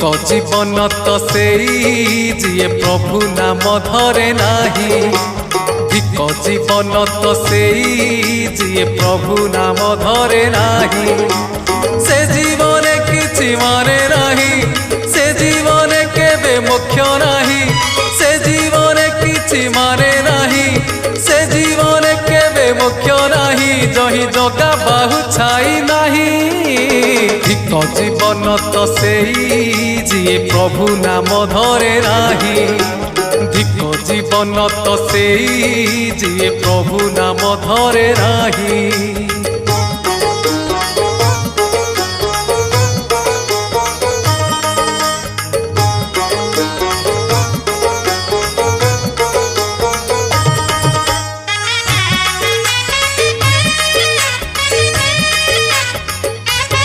धिक जीवन तो सेई जिए प्रभु नाम धरे नाही। धिक जीवन तो सेई जिए प्रभु नाम धरे नाही। से जीवन किछि माने नाही, से जीवन केबे मोक्ष नाही। से जीवन किछि माने नाही, से जीवन केबे मोक्ष नाही। जही जगा बाहु छाई नाही। धिक जीवन तो सेई जिए प्रभु नाम धरे नाही। धिक जीवन तो सेई जिए प्रभु नाम धरे नाही।